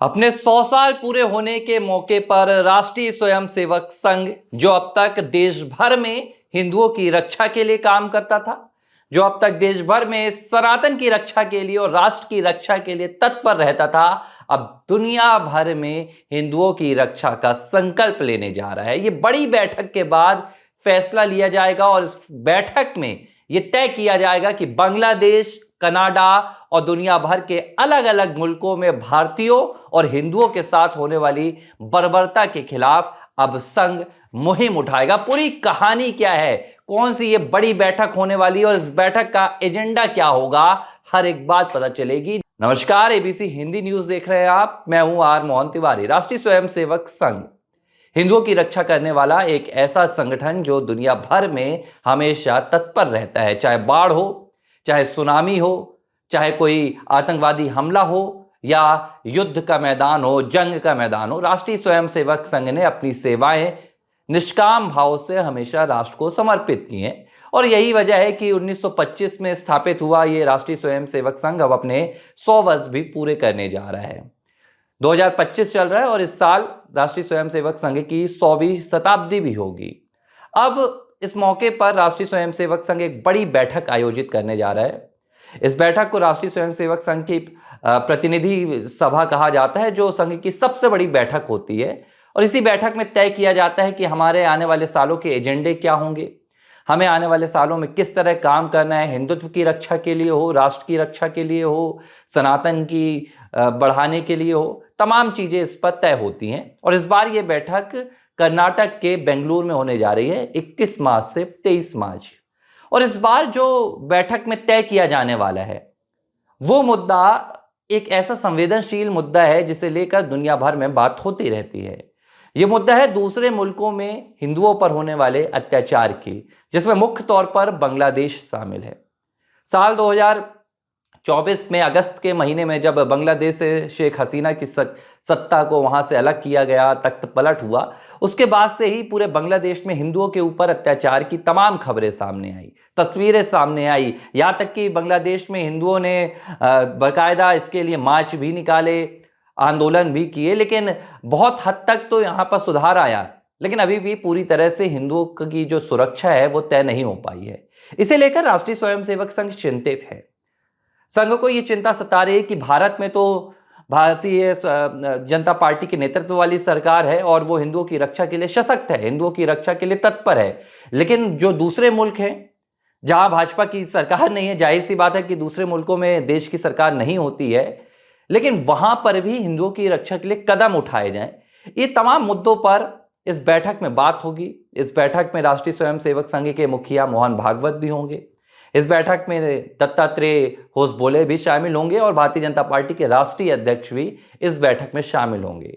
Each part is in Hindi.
अपने 100 साल पूरे होने के मौके पर राष्ट्रीय स्वयंसेवक संघ, जो अब तक देश भर में हिंदुओं की रक्षा के लिए काम करता था, जो अब तक देश भर में सनातन की रक्षा के लिए और राष्ट्र की रक्षा के लिए तत्पर रहता था, अब दुनिया भर में हिंदुओं की रक्षा का संकल्प लेने जा रहा है। ये बड़ी बैठक के बाद फैसला लिया जाएगा और इस बैठक में यह तय किया जाएगा कि बांग्लादेश, कनाडा और दुनिया भर के अलग अलग मुल्कों में भारतीयों और हिंदुओं के साथ होने वाली बर्बरता के खिलाफ अब संघ मुहिम उठाएगा। पूरी कहानी क्या है, कौन सी ये बड़ी बैठक होने वाली है और इस बैठक का एजेंडा क्या होगा, हर एक बात पता चलेगी। नमस्कार, एबीसी हिंदी न्यूज देख रहे हैं आप। मैं हूं आर मोहन तिवारी। राष्ट्रीय स्वयंसेवक संघ हिंदुओं की रक्षा करने वाला एक ऐसा संगठन जो दुनिया भर में हमेशा तत्पर रहता है, चाहे बाढ़ हो, चाहे सुनामी हो, चाहे कोई आतंकवादी हमला हो या युद्ध का मैदान हो, जंग का मैदान हो। राष्ट्रीय स्वयंसेवक संघ ने अपनी सेवाएं निष्काम भाव से हमेशा राष्ट्र को समर्पित की हैं और यही वजह है कि 1925 में स्थापित हुआ ये राष्ट्रीय स्वयंसेवक संघ अब अपने 100 वर्ष भी पूरे करने जा रहा है। 2025 चल रहा है और इस साल राष्ट्रीय स्वयंसेवक संघ की 100वीं शताब्दी भी होगी। अब इस मौके पर राष्ट्रीय स्वयंसेवक संघ एक बड़ी बैठक आयोजित करने जा रहा है। इस बैठक को राष्ट्रीय स्वयंसेवक संघ की प्रतिनिधि सभा कहा जाता है, जो संघ की सबसे बड़ी बैठक होती है और इसी बैठक में तय किया जाता है कि हमारे आने वाले सालों के एजेंडे क्या होंगे, हमें आने वाले सालों में किस तरह काम करना है, हिंदुत्व की रक्षा के लिए हो, राष्ट्र की रक्षा के लिए हो, सनातन की बढ़ाने के लिए हो, तमाम चीजें इस पर तय होती हैं। और इस बार ये बैठक कर्नाटक के बेंगलुरु में होने जा रही है 21 मार्च से 23 मार्च। और इस बार जो बैठक में तय किया जाने वाला है वो मुद्दा एक ऐसा संवेदनशील मुद्दा है जिसे लेकर दुनिया भर में बात होती रहती है। ये मुद्दा है दूसरे मुल्कों में हिंदुओं पर होने वाले अत्याचार की, जिसमें मुख्य तौर पर बांग्लादेश शामिल है। साल 2024 में अगस्त के महीने में जब बांग्लादेश से शेख हसीना की सत्ता को वहां से अलग किया गया, तख्त पलट हुआ, उसके बाद से ही पूरे बांग्लादेश में हिंदुओं के ऊपर अत्याचार की तमाम खबरें सामने आई, तस्वीरें सामने आई। यहाँ तक कि बांग्लादेश में हिंदुओं ने बाकायदा इसके लिए मार्च भी निकाले, आंदोलन भी किए, लेकिन बहुत हद तक तो यहाँ पर सुधार आया, लेकिन अभी भी पूरी तरह से हिंदुओं की जो सुरक्षा है वो तय नहीं हो पाई है। इसे लेकर राष्ट्रीय स्वयंसेवक संघ चिंतित है। संघ को ये चिंता सता रही है कि भारत में तो भारतीय जनता पार्टी के नेतृत्व वाली सरकार है और वो हिंदुओं की रक्षा के लिए सशक्त है, हिंदुओं की रक्षा के लिए तत्पर है, लेकिन जो दूसरे मुल्क हैं जहां भाजपा की सरकार नहीं है, जाहिर सी बात है कि दूसरे मुल्कों में देश की सरकार नहीं होती है, लेकिन वहां पर भी हिंदुओं की रक्षा के लिए कदम उठाए जाएं। ये तमाम मुद्दों पर इस बैठक में बात होगी। इस बैठक में राष्ट्रीय स्वयंसेवक संघ के मुखिया मोहन भागवत भी होंगे। इस बैठक में दत्तात्रेय होसबोले भी शामिल होंगे और भारतीय जनता पार्टी के राष्ट्रीय अध्यक्ष भी इस बैठक में शामिल होंगे।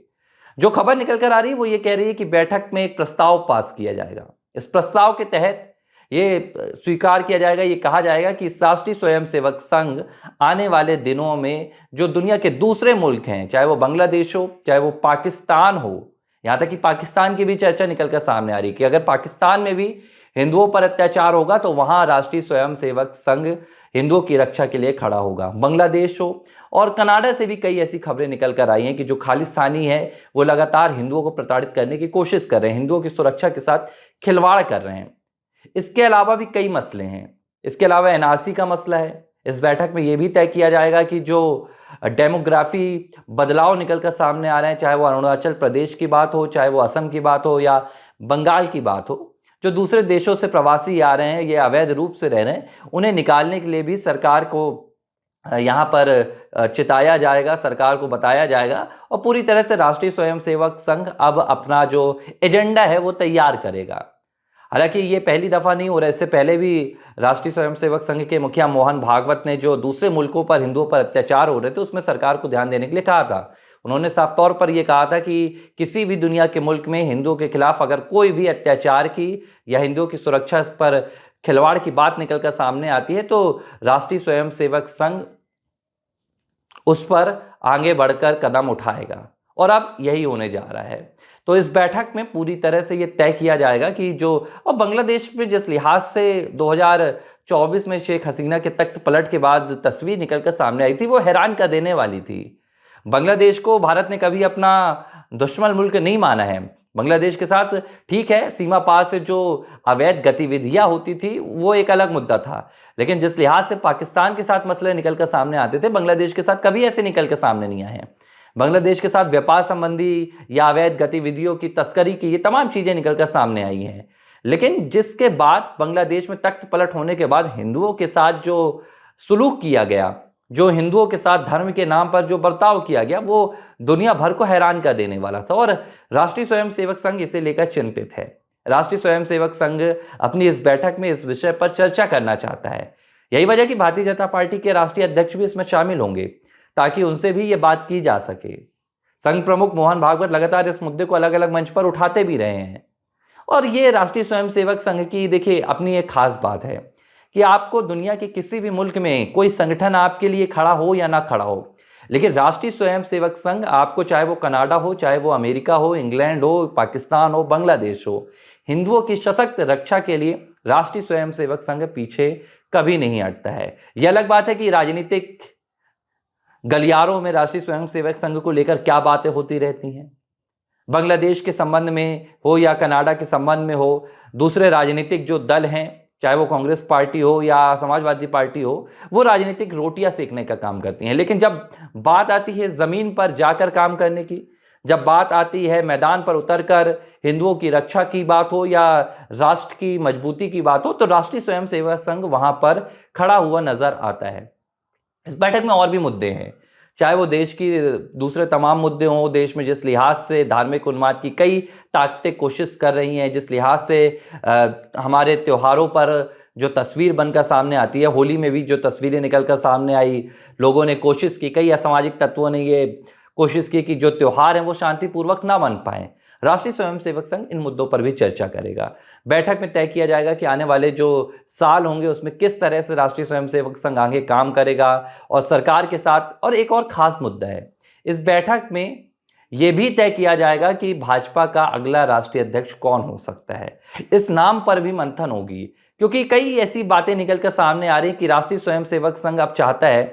जो खबर निकल कर आ रही है वो ये कह रही है कि बैठक में एक प्रस्ताव पास किया जाएगा। इस प्रस्ताव के तहत ये स्वीकार किया जाएगा, ये कहा जाएगा कि राष्ट्रीय स्वयंसेवक संघ आने वाले दिनों में जो दुनिया के दूसरे मुल्क हैं, चाहे वो बांग्लादेश हो, चाहे वो पाकिस्तान हो, यहाँ तक कि पाकिस्तान की भी चर्चा निकलकर सामने आ रही है कि अगर पाकिस्तान में भी हिंदुओं पर अत्याचार होगा तो वहां राष्ट्रीय स्वयंसेवक संघ हिंदुओं की रक्षा के लिए खड़ा होगा। बांग्लादेश हो और कनाडा से भी कई ऐसी खबरें निकल कर आई हैं कि जो खालिस्तानी है वो लगातार हिंदुओं को प्रताड़ित करने की कोशिश कर रहे हैं, हिंदुओं की सुरक्षा के साथ खिलवाड़ कर रहे हैं। इसके अलावा भी कई मसले हैं। इसके अलावा एनआरसी का मसला है। इस बैठक में यह भी तय किया जाएगा कि जो डेमोग्राफी बदलाव निकलकर सामने आ रहे हैं, चाहे वो अरुणाचल प्रदेश की बात हो, चाहे वो असम की बात हो या बंगाल की बात हो, जो दूसरे देशों से प्रवासी आ रहे हैं, ये अवैध रूप से रह रहे हैं, उन्हें निकालने के लिए भी सरकार को यहाँ पर चिताया जाएगा, सरकार को बताया जाएगा और पूरी तरह से राष्ट्रीय स्वयंसेवक संघ अब अपना जो एजेंडा है वो तैयार करेगा। हालांकि ये पहली दफा नहीं हो रहा, इससे पहले भी राष्ट्रीय स्वयंसेवक संघ के मुखिया मोहन भागवत ने जो दूसरे मुल्कों पर हिंदुओं पर अत्याचार हो रहे थे उसमें सरकार को ध्यान देने के लिए कहा था। उन्होंने साफ तौर पर यह कहा था कि किसी भी दुनिया के मुल्क में हिंदुओं के खिलाफ अगर कोई भी अत्याचार की या हिंदुओं की सुरक्षा पर खिलवाड़ की बात निकलकर सामने आती है तो राष्ट्रीय स्वयंसेवक संघ उस पर आगे बढ़कर कदम उठाएगा और अब यही होने जा रहा है। तो इस बैठक में पूरी तरह से यह तय किया जाएगा कि जो और बांग्लादेश में जिस लिहाज से 2024 में शेख हसीना के तख्त पलट के बाद तस्वीर निकलकर सामने आई थी वो हैरान कर देने वाली थी। बांग्लादेश को भारत ने कभी अपना दुश्मन मुल्क नहीं माना है। बांग्लादेश के साथ ठीक है, सीमा पार से जो अवैध गतिविधियां होती थी वो एक अलग मुद्दा था, लेकिन जिस लिहाज से पाकिस्तान के साथ मसले निकलकर सामने आते थे, बांग्लादेश के साथ कभी ऐसे निकल कर सामने नहीं आए हैं। बांग्लादेश के साथ व्यापार संबंधी या अवैध गतिविधियों की तस्करी की ये तमाम चीजें निकलकर सामने आई हैं। लेकिन जिसके बाद बांग्लादेश में तख्त पलट होने के बाद हिंदुओं के साथ जो सुलूक किया गया, जो हिंदुओं के साथ धर्म के नाम पर जो बर्ताव किया गया, वो दुनिया भर को हैरान कर देने वाला था और राष्ट्रीय स्वयंसेवक संघ इसे लेकर चिंतित है। राष्ट्रीय स्वयंसेवक संघ अपनी इस बैठक में इस विषय पर चर्चा करना चाहता है। यही वजह कि भारतीय जनता पार्टी के राष्ट्रीय अध्यक्ष भी इसमें शामिल होंगे ताकि उनसे भी ये बात की जा सके। संघ प्रमुख मोहन भागवत लगातार इस मुद्दे को अलग अलग मंच पर उठाते भी रहे हैं और ये राष्ट्रीय स्वयंसेवक संघ की देखिए अपनी एक खास बात है कि आपको दुनिया के किसी भी मुल्क में कोई संगठन आपके लिए खड़ा हो या ना खड़ा हो, लेकिन राष्ट्रीय स्वयंसेवक संघ आपको, चाहे वो कनाडा हो, चाहे वो अमेरिका हो, इंग्लैंड हो, पाकिस्तान हो, बांग्लादेश हो, हिंदुओं की सशक्त रक्षा के लिए राष्ट्रीय स्वयंसेवक संघ पीछे कभी नहीं हटता है। यह अलग बात है कि राजनीतिक गलियारों में राष्ट्रीय स्वयंसेवक संघ को लेकर क्या बातें होती रहती हैं। बांग्लादेश के संबंध में हो या कनाडा के संबंध में हो, दूसरे राजनीतिक जो दल हैं, चाहे वो कांग्रेस पार्टी हो या समाजवादी पार्टी हो, वो राजनीतिक रोटियां सेकने का काम करती हैं। लेकिन जब बात आती है जमीन पर जाकर काम करने की, जब बात आती है मैदान पर उतरकर हिंदुओं की रक्षा की बात हो या राष्ट्र की मजबूती की बात हो, तो राष्ट्रीय स्वयंसेवक संघ वहां पर खड़ा हुआ नजर आता है। इस बैठक में और भी मुद्दे हैं, चाहे वो देश की दूसरे तमाम मुद्दे हों, देश में जिस लिहाज से धार्मिक उन्माद की कई ताकतें कोशिश कर रही हैं, जिस लिहाज से हमारे त्योहारों पर जो तस्वीर बनकर सामने आती है, होली में भी जो तस्वीरें निकलकर सामने आई, लोगों ने कोशिश की, कई असामाजिक तत्वों ने ये कोशिश की कि जो त्योहार हैं वो शांतिपूर्वक ना बन पाए। राष्ट्रीय स्वयंसेवक संघ इन मुद्दों पर भी चर्चा करेगा। बैठक में तय किया जाएगा कि आने वाले जो साल होंगे उसमें किस तरह से राष्ट्रीय स्वयंसेवक संघ आगे काम करेगा और सरकार के साथ। और एक और खास मुद्दा है, इस बैठक में यह भी तय किया जाएगा कि भाजपा का अगला राष्ट्रीय अध्यक्ष कौन हो सकता है। इस नाम पर भी मंथन होगी, क्योंकि कई ऐसी बातें निकलकर सामने आ रही कि राष्ट्रीय स्वयंसेवक संघ अब चाहता है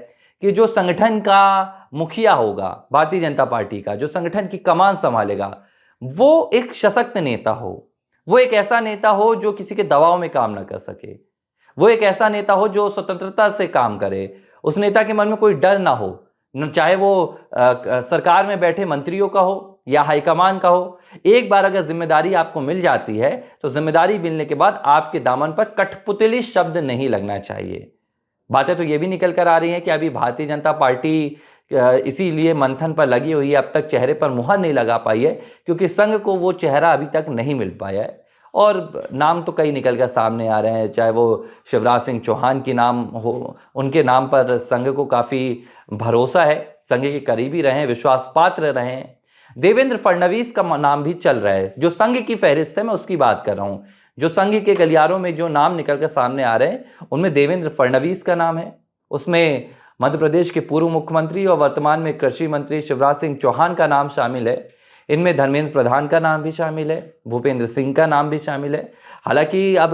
कि जो संगठन का मुखिया होगा, भारतीय जनता पार्टी का जो संगठन की कमान संभालेगा, वो एक सशक्त नेता हो, वो एक ऐसा नेता हो जो किसी के दबाव में काम ना कर सके, वो एक ऐसा नेता हो जो स्वतंत्रता से काम करे, उस नेता के मन में कोई डर ना हो, चाहे वो सरकार में बैठे मंत्रियों का हो या हाईकमान का हो। एक बार अगर जिम्मेदारी आपको मिल जाती है तो जिम्मेदारी मिलने के बाद आपके दामन पर कठपुतली शब्द नहीं लगना चाहिए। बातें तो ये भी निकल कर आ रही हैं कि अभी भारतीय जनता पार्टी इसीलिए मंथन पर लगी हुई है, अब तक चेहरे पर मुहर नहीं लगा पाई है क्योंकि संघ को वो चेहरा अभी तक नहीं मिल पाया है। और नाम तो कई निकल कर सामने आ रहे हैं, चाहे वो शिवराज सिंह चौहान की नाम हो, उनके नाम पर संघ को काफ़ी भरोसा है, संघ के करीबी रहे हैं, विश्वास पात्र रहे हैं। देवेंद्र फडणवीस का नाम भी चल रहा है, जो संघ की फहरिस्त है, मैं उसकी बात कर रहा हूँ। जो संघ के गलियारों में जो नाम निकल कर सामने आ रहे हैं उनमें देवेंद्र फडणवीस का नाम है, उसमें मध्य प्रदेश के पूर्व मुख्यमंत्री और वर्तमान में कृषि मंत्री शिवराज सिंह चौहान का नाम शामिल है, इनमें धर्मेंद्र प्रधान का नाम भी शामिल है, भूपेंद्र सिंह का नाम भी शामिल है। हालांकि अब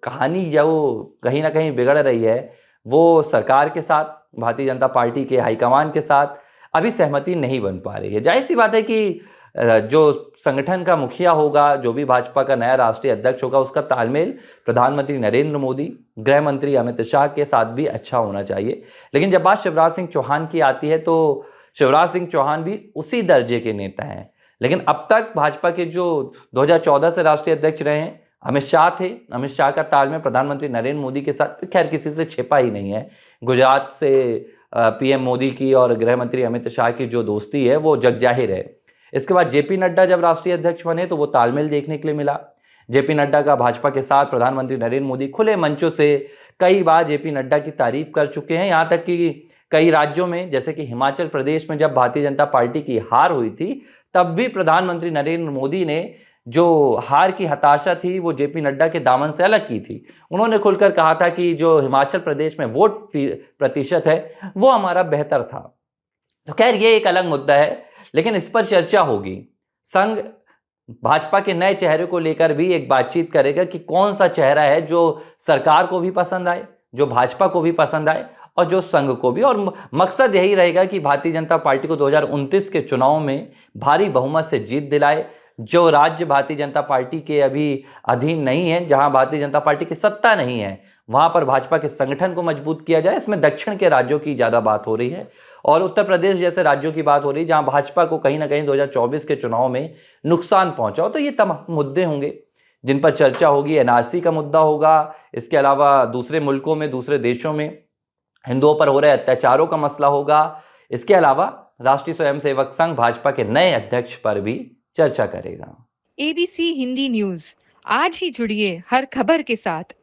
कहानी जो कहीं ना कहीं बिगड़ रही है वो सरकार के साथ, भारतीय जनता पार्टी के हाईकमान के साथ अभी सहमति नहीं बन पा रही है। जाहिर सी बात है कि जो संगठन का मुखिया होगा, जो भी भाजपा का नया राष्ट्रीय अध्यक्ष होगा, उसका तालमेल प्रधानमंत्री नरेंद्र मोदी, गृह मंत्री अमित शाह के साथ भी अच्छा होना चाहिए। लेकिन जब बात शिवराज सिंह चौहान की आती है तो शिवराज सिंह चौहान भी उसी दर्जे के नेता हैं। लेकिन अब तक भाजपा के जो 2014 से राष्ट्रीय अध्यक्ष रहे हैं अमित शाह थे, अमित शाह का तालमेल प्रधानमंत्री नरेंद्र मोदी के साथ खैर किसी से छिपा ही नहीं है। गुजरात से पीएम मोदी की और गृह मंत्री अमित शाह की जो दोस्ती है वो जग जाहिर है। इसके बाद जेपी नड्डा जब राष्ट्रीय अध्यक्ष बने तो वो तालमेल देखने के लिए मिला। जेपी नड्डा का भाजपा के साथ प्रधानमंत्री नरेंद्र मोदी खुले मंचों से कई बार जेपी नड्डा की तारीफ कर चुके हैं। यहाँ तक कि कई राज्यों में, जैसे कि हिमाचल प्रदेश में जब भारतीय जनता पार्टी की हार हुई थी तब भी प्रधानमंत्री नरेंद्र मोदी ने जो हार की हताशा थी वो जेपी नड्डा के दामन से अलग की थी। उन्होंने खुलकर कहा था कि जो हिमाचल प्रदेश में वोट प्रतिशत है वो हमारा बेहतर था। तो खैर ये एक अलग मुद्दा है, लेकिन इस पर चर्चा होगी। संघ भाजपा के नए चेहरे को लेकर भी एक बातचीत करेगा कि कौन सा चेहरा है जो सरकार को भी पसंद आए, जो भाजपा को भी पसंद आए और जो संघ को भी। और मकसद यही रहेगा कि भारतीय जनता पार्टी को 2029 के चुनाव में भारी बहुमत से जीत दिलाए। जो राज्य भारतीय जनता पार्टी के अभी अधीन नहीं है, जहां भारतीय जनता पार्टी की सत्ता नहीं है, वहां पर भाजपा के संगठन को मजबूत किया जाए। इसमें दक्षिण के राज्यों की ज्यादा बात हो रही है और उत्तर प्रदेश जैसे राज्यों की बात हो रही है जहां भाजपा को कहीं ना कहीं 2024 के चुनाव में नुकसान पहुंचा हो। तो ये तमाम मुद्दे होंगे जिन पर चर्चा होगी। एनआरसी का मुद्दा होगा, इसके अलावा दूसरे मुल्कों में, दूसरे देशों में हिंदुओं पर हो रहे अत्याचारों का मसला होगा। इसके अलावा राष्ट्रीय स्वयंसेवक संघ भाजपा के नए अध्यक्ष पर भी चर्चा करेगा। एबीसी हिंदी न्यूज, आज ही जुड़िए हर खबर के साथ